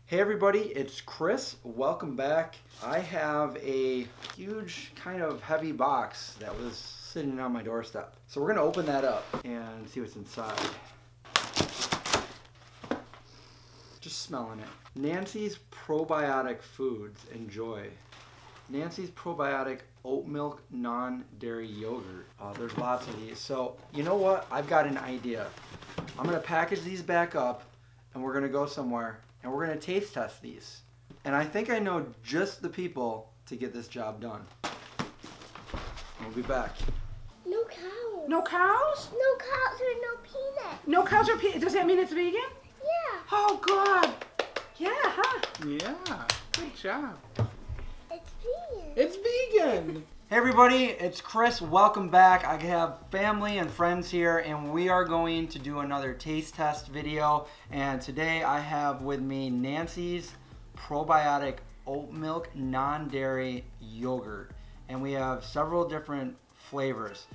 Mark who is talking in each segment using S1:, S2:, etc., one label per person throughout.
S1: Hey everybody, it's Chris. Welcome back. I have a huge kind of heavy box that was sitting on my doorstep. So we're going to open that up and see what's inside. Just smelling it. Nancy's Probiotic Foods. Enjoy. Nancy's Probiotic Oat Milk Non-Dairy Yogurt. There's lots of these. So you know what? I've got an idea. I'm going to package these back up and we're going to go somewhere. And we're going to taste test these. And I think I know just the people to get this job done. We'll be back.
S2: No cows.
S3: No cows?
S2: No cows or no peanuts.
S3: No cows or peanuts. Does that mean it's vegan?
S2: Yeah.
S3: Oh, good. Yeah, huh?
S4: Yeah, good job.
S2: It's vegan.
S4: It's vegan.
S1: Hey everybody, it's Chris. Welcome back. I have family and friends here and we are going to do another taste test video. And today I have with me Nancy's Probiotic Oat Milk Non-Dairy Yogurt. And we have several different flavors.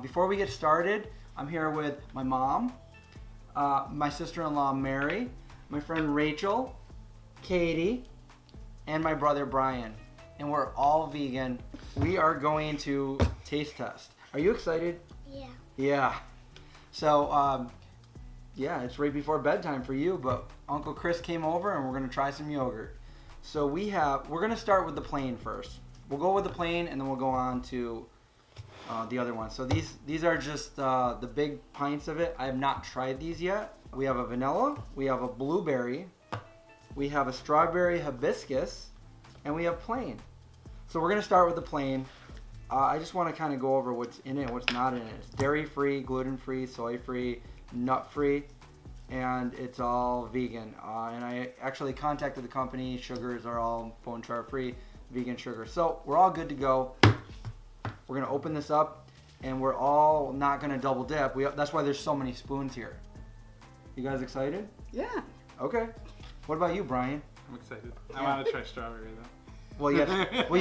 S1: Before we get started, I'm here with my mom, my sister-in-law Mary, my friend Rachel, Katie, and my brother Brian. And we're all vegan. We are going to taste test. Are you excited?
S2: Yeah.
S1: Yeah. So, yeah, it's right before bedtime for you, but Uncle Chris came over and we're gonna try some yogurt. So we're gonna start with the plain first. We'll go with the plain and then we'll go on to the other one. So these are just the big pints of it. I have not tried these yet. We have a vanilla, we have a blueberry, we have a strawberry hibiscus, and we have plain. So we're gonna start with the plain. I just wanna kinda go over what's in it and what's not in it. It's dairy-free, gluten-free, soy-free, nut-free, and it's all vegan. And I actually contacted the company. Sugars are all bone char-free, vegan sugar. So we're all good to go. We're gonna open this up and we're all not gonna double dip. That's why there's so many spoons here. You guys excited?
S3: Yeah.
S1: Okay. What about you, Brian?
S4: I'm excited. I want to try strawberry though.
S1: Well, you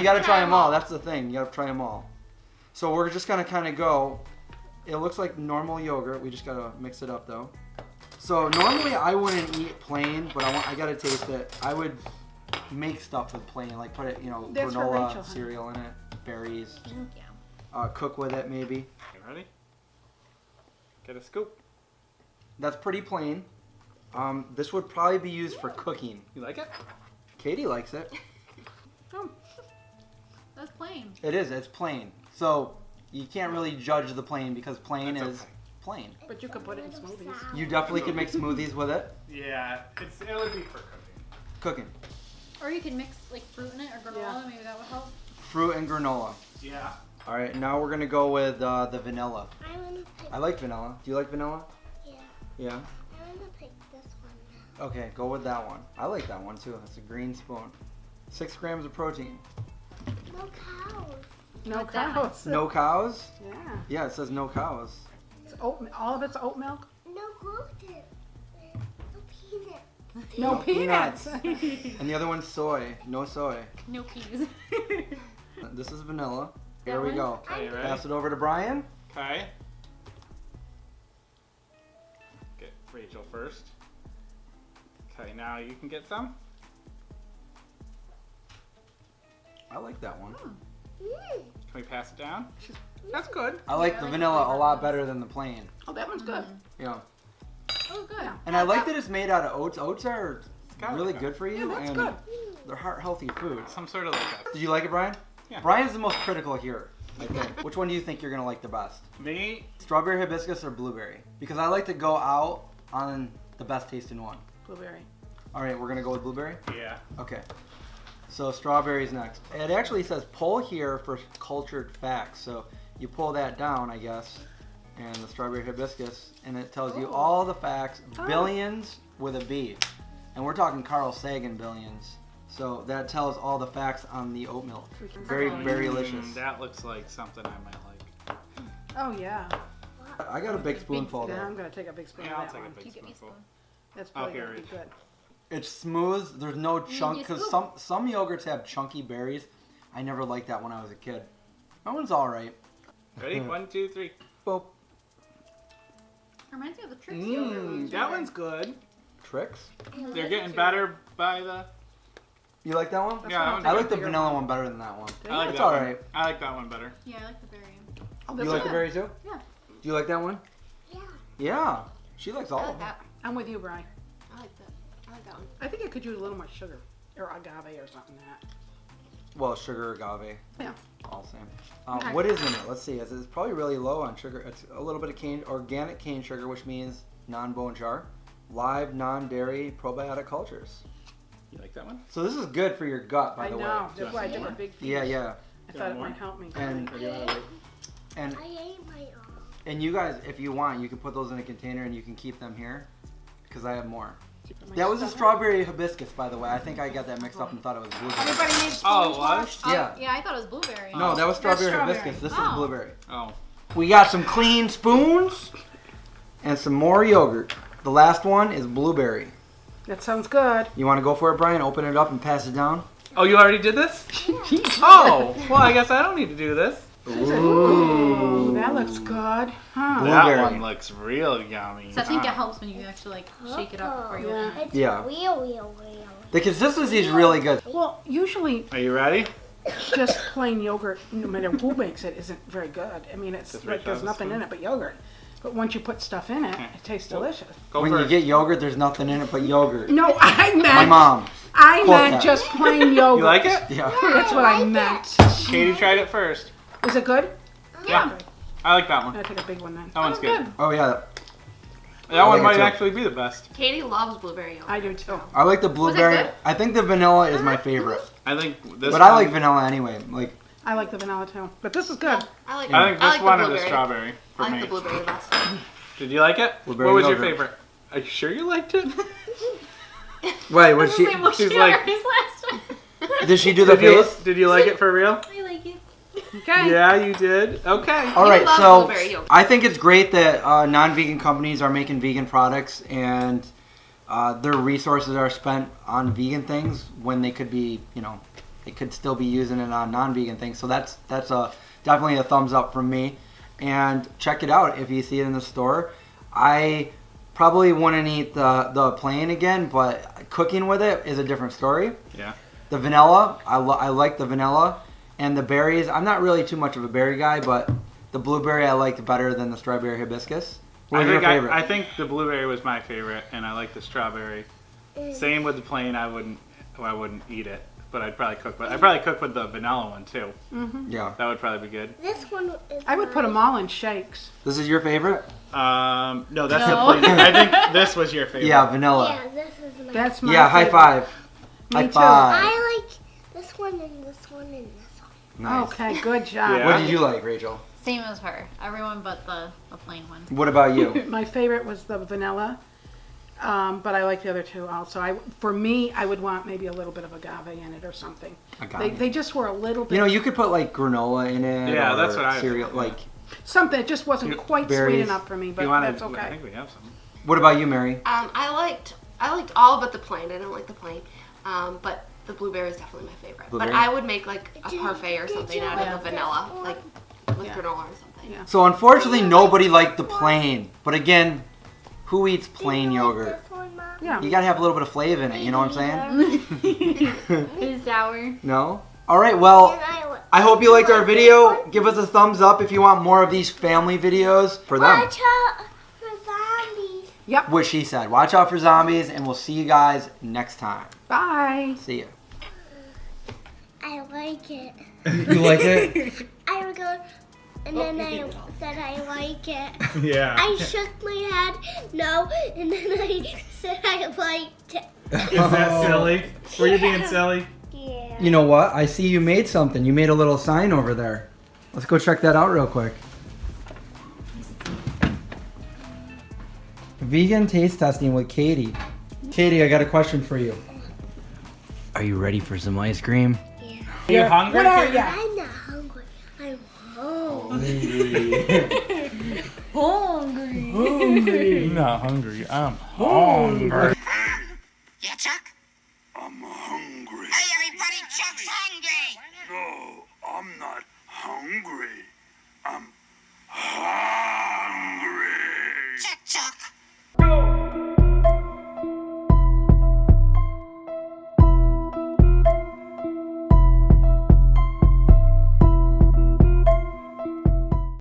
S1: got to try them all. That's the thing. You got to try them all. So we're just gonna kind of go. It looks like normal yogurt. We just gotta mix it up though. So normally I wouldn't eat plain, but I gotta taste it. I would make stuff with plain, like put it,
S3: That's for
S1: granola
S3: Rachel, honey.
S1: cereal in it, berries.
S2: Yeah.
S1: Cook with it maybe.
S4: You ready? Get a scoop.
S1: That's pretty plain. This would probably be used for cooking.
S4: You like it?
S1: Katie likes it.
S3: Oh,
S5: That's plain.
S1: It is. It's plain. So you can't really judge the plain because plain
S4: That's
S1: is
S4: okay.
S1: plain.
S3: but you could put it in smoothies.
S1: You definitely could make smoothies with it.
S4: Yeah, it would be for cooking.
S1: Cooking.
S5: Or you can mix like fruit in it or granola.
S3: Yeah.
S5: Maybe that would help.
S1: Fruit and granola.
S4: Yeah.
S1: All right, now we're gonna go with the vanilla.
S2: I want to pick.
S1: I like vanilla. Do you like vanilla?
S2: Yeah.
S1: Yeah.
S2: I want to pick this one.
S1: Okay, go with that one. I like that one too. It's a green spoon. 6 grams of protein.
S2: No cows.
S3: No
S5: What's that?
S3: cows.
S1: No cows?
S3: Yeah.
S1: Yeah, it says no cows.
S3: It's all of it's oat milk.
S2: No gluten. No peanuts.
S3: No,
S1: No
S3: peanuts.
S1: And the other one's soy. No soy.
S5: No peas.
S1: This is vanilla. Here
S5: That
S1: we
S5: one?
S1: go.
S4: Okay, you ready?
S1: Pass it over to Brian.
S4: Okay. Get Rachel first. Okay, now you can get some.
S1: I like that one.
S2: Mm.
S4: Can we pass it down? That's good.
S1: I like
S5: Yeah, I
S1: the
S5: like
S1: vanilla
S5: the
S1: a
S5: flavor.
S1: lot better than the plain.
S3: Oh, that one's good.
S1: Yeah.
S5: Oh, good.
S3: Yeah.
S1: And I like that it's made out of oats. Oats are
S4: got
S1: really
S4: it.
S1: good for you,
S3: Yeah, that's
S1: and
S3: good.
S1: they're heart-healthy foods.
S4: Some sort of like that.
S1: Did you like it, Brian?
S4: Yeah.
S1: Brian's the most critical here, I think. Which one do you think you're gonna like the best?
S4: Me?
S1: Strawberry hibiscus or blueberry? Because I like to go out on the best tasting one.
S3: Blueberry.
S1: All right, we're gonna go with blueberry.
S4: Yeah.
S1: Okay. So strawberry's next. It actually says pull here for cultured facts. So you pull that down, I guess, and the strawberry hibiscus, and it tells you all the facts, billions with a B. And we're talking Carl Sagan billions. So that tells all the facts on the oat milk. Very, very delicious.
S4: That looks like something I might like.
S3: Oh yeah.
S1: I got a big spoonful
S3: Yeah,
S1: though.
S3: I'm gonna take a big spoon
S4: Yeah,
S3: of
S4: I'll
S3: that
S4: take a
S3: one.
S4: big
S5: You get me a
S4: spoonful.
S5: spoon.
S3: That's
S4: Oh,
S3: probably
S4: here
S3: gonna be
S4: it
S3: good.
S1: It's smooth. There's no chunk
S5: you
S1: because
S5: scoop.
S1: some yogurts have chunky berries. I never liked that when I was a kid. That one's all right.
S4: Ready? 1, 2, 3.
S1: Boop.
S5: Reminds me of the Trix yogurt.
S4: That one's good.
S1: Tricks.
S4: They're getting better by the.
S1: You like that one?
S3: That's
S4: Yeah,
S3: what
S4: I
S3: I'll
S4: like
S1: I
S3: take
S1: like the
S3: bigger
S1: vanilla one better than that one.
S4: I like
S1: That's
S4: that
S1: all
S4: one.
S1: right.
S4: I like that one better.
S5: Yeah, I like the berry.
S3: Oh,
S1: You
S3: this
S1: like
S3: is
S1: the
S3: good.
S1: berry too?
S5: Yeah.
S1: Do you like that one?
S2: Yeah.
S1: Yeah. She likes all
S5: I
S1: of
S5: like
S1: them.
S5: that.
S3: I'm with you, Brian.
S5: I like that. I like that one.
S3: I think it could use a little more sugar or agave or something like that.
S1: Well, sugar, agave.
S3: Yeah.
S1: All same.
S3: Okay.
S1: What is in it? Let's see. It's probably really low on sugar. It's a little bit of organic cane sugar, which means non-bone char, live, non-dairy, probiotic cultures.
S4: You like that one?
S1: So this is good for your gut, by
S3: I
S1: the
S3: know.
S1: way.
S3: That's why I took a big piece.
S1: Yeah, yeah.
S3: I thought it
S4: more?
S3: might help me.
S1: And
S4: Or do you want to wait?
S1: and
S2: I ate my own.
S1: and you guys, if you want, you can put those in a container and you can keep them here, because I have more.
S3: My
S1: That was a
S3: stuff-
S1: strawberry hibiscus, by the way. I think I got that mixed up and thought it was blueberry.
S3: Everybody needs
S4: Oh,
S3: spoons
S4: it was?
S3: washed?
S1: Yeah.
S5: Yeah, I thought it was blueberry.
S1: No, that was strawberry
S3: strawberry.
S1: hibiscus. This is
S5: Oh.
S1: blueberry.
S4: Oh.
S1: We got some clean spoons and some more yogurt. The last one is blueberry.
S3: That sounds good.
S1: You want to go for it, Brian? Open it up and pass it down.
S4: Oh, you already did this? Oh, well, I guess I don't need to do this.
S3: Ooh, that looks good. Huh.
S1: Blueberry.
S4: That one looks real yummy.
S5: So I think it
S4: huh?
S5: helps when you actually like shake it up before you
S3: Yeah.
S5: open it.
S2: It's
S1: Yeah.
S2: real.
S1: The consistency is really good.
S3: Well, usually
S4: Are you ready?
S3: just plain yogurt, no matter who makes it, isn't very good. I mean, it's
S4: Just
S3: like
S4: right
S3: there's
S4: down the
S3: nothing in
S4: spoon?
S3: it but yogurt. But once you put stuff in it, it tastes delicious.
S4: Go
S1: When
S4: first.
S1: you get yogurt, there's nothing in it but yogurt.
S3: No, I
S1: My
S3: meant
S1: mom.
S3: I
S1: Quote
S3: meant
S1: that.
S3: just plain yogurt.
S4: You like it?
S1: Yeah.
S3: That's what I meant.
S4: Katie tried it first.
S3: Is it good?
S4: Yeah. I like that
S3: I'm
S4: one.
S3: gonna take a big one then.
S4: That one's good.
S1: Oh yeah.
S4: That
S1: I
S4: one
S1: like it
S4: might
S1: too.
S4: actually be the best.
S6: Katie loves blueberry yogurt.
S3: I do too.
S1: I like the blueberry.
S5: good?
S1: I think the vanilla is my favorite.
S4: I think this
S1: But
S4: one,
S1: I like vanilla anyway. Like
S3: I like the vanilla too. But this is good.
S6: I like.
S4: I think
S6: I
S4: this
S6: like
S4: one
S6: the
S4: or the
S6: blueberry.
S4: strawberry for
S6: I like
S4: me.
S6: the blueberry the best.
S4: Did you like it?
S1: Blueberry
S4: what was your
S1: yogurt.
S4: favorite? Are you sure you liked it?
S1: wait, was she?
S5: Same what
S4: she's
S5: she
S4: like-
S5: already last time.
S1: Did she do the face?
S4: Did you like it for real?
S5: I like it.
S3: Okay.
S4: Yeah, you did. Okay.
S1: All right,
S6: love
S1: so
S6: blueberry yogurt.
S1: I think it's great that non-vegan companies are making vegan products and their resources are spent on vegan things when they could be, they could still be using it on non-vegan things. So that's definitely a thumbs up from me. And check it out if you see it in the store. I probably wouldn't eat the plain again, but cooking with it is a different story.
S4: Yeah.
S1: The vanilla, I like the vanilla. And the berries, I'm not really too much of a berry guy, but the blueberry I liked better than the strawberry hibiscus. What was your favorite?
S4: I think the blueberry was my favorite, and I like the strawberry. Same with the plain. I wouldn't eat it, but I'd probably cook. But I'd probably cook with the vanilla one too.
S1: Yeah.
S4: That would probably be good.
S2: This one is
S3: I would put them all in shakes.
S1: This is your favorite?
S4: No, that's
S5: No.
S4: the plain. I think this was your favorite.
S1: Yeah, vanilla.
S2: Yeah, this is my.
S3: That's my
S1: Yeah, high
S3: favorite.
S1: five.
S3: Me
S1: High
S3: too.
S1: five.
S2: I like this one and this one and this one.
S1: Nice.
S3: Okay, good job.
S4: Yeah.
S1: What did you like, Rachel?
S5: Same as her. Everyone but the plain one.
S1: What about you?
S3: My favorite was the vanilla, but I like the other two also. For me, I would want maybe a little bit of agave in it or something.
S1: Agave.
S3: They just were a little bit
S1: You could put like granola in it.
S4: Yeah,
S1: or
S4: that's what I-
S1: cereal.
S4: yeah.
S1: Like,
S3: something. It just wasn't quite
S1: berries.
S3: sweet enough for me, but
S4: You wanted?
S3: that's okay.
S4: I think we have some.
S1: what about you, Mary?
S6: I liked all but the plain. I didn't like the plain, but the blueberry is definitely my favorite.
S1: Blueberry?
S6: But I would make like a
S2: Did-
S6: parfait or
S2: did
S6: something
S2: you
S6: out
S2: like
S6: of the
S2: this
S6: vanilla,
S2: one?
S6: like with
S3: Yeah.
S6: granola or something.
S3: Yeah.
S1: So unfortunately, nobody liked the plain. But again, who eats plain
S2: Do you
S1: yogurt?
S2: Like this one, Mom?
S3: Yeah.
S1: You gotta have a little bit of flavor in it. You know what I'm saying?
S5: It's sour.
S1: No. All right. Well.
S2: And
S1: I hope you liked our video. Give us a thumbs up if you want more of these family videos for them.
S2: Watch out for zombies.
S3: Yep.
S1: What she said. Watch out for zombies, and we'll see you guys next time.
S3: Bye.
S1: See ya.
S2: I like it.
S1: You like it?
S2: I would go, and then I said I like it.
S4: Yeah.
S2: I shook my head no, and then I said I liked it.
S4: Is that silly? Were you being silly?
S2: Yeah.
S1: You know what? I see you made something. You made a little sign over there. Let's go check that out real quick. Vegan taste testing with Katie. Katie, I got a question for you. Are you ready for some ice cream?
S2: Yeah.
S4: Are you hungry?
S3: What are ya?
S2: I'm not hungry. I'm hungry.
S5: Hungry.
S4: I'm not hungry. I'm hungry.
S7: Yeah, Chuck?
S8: I'm hungry.
S7: Hey, everybody, Chuck's hungry!
S8: No, I'm not hungry. I'm hungry.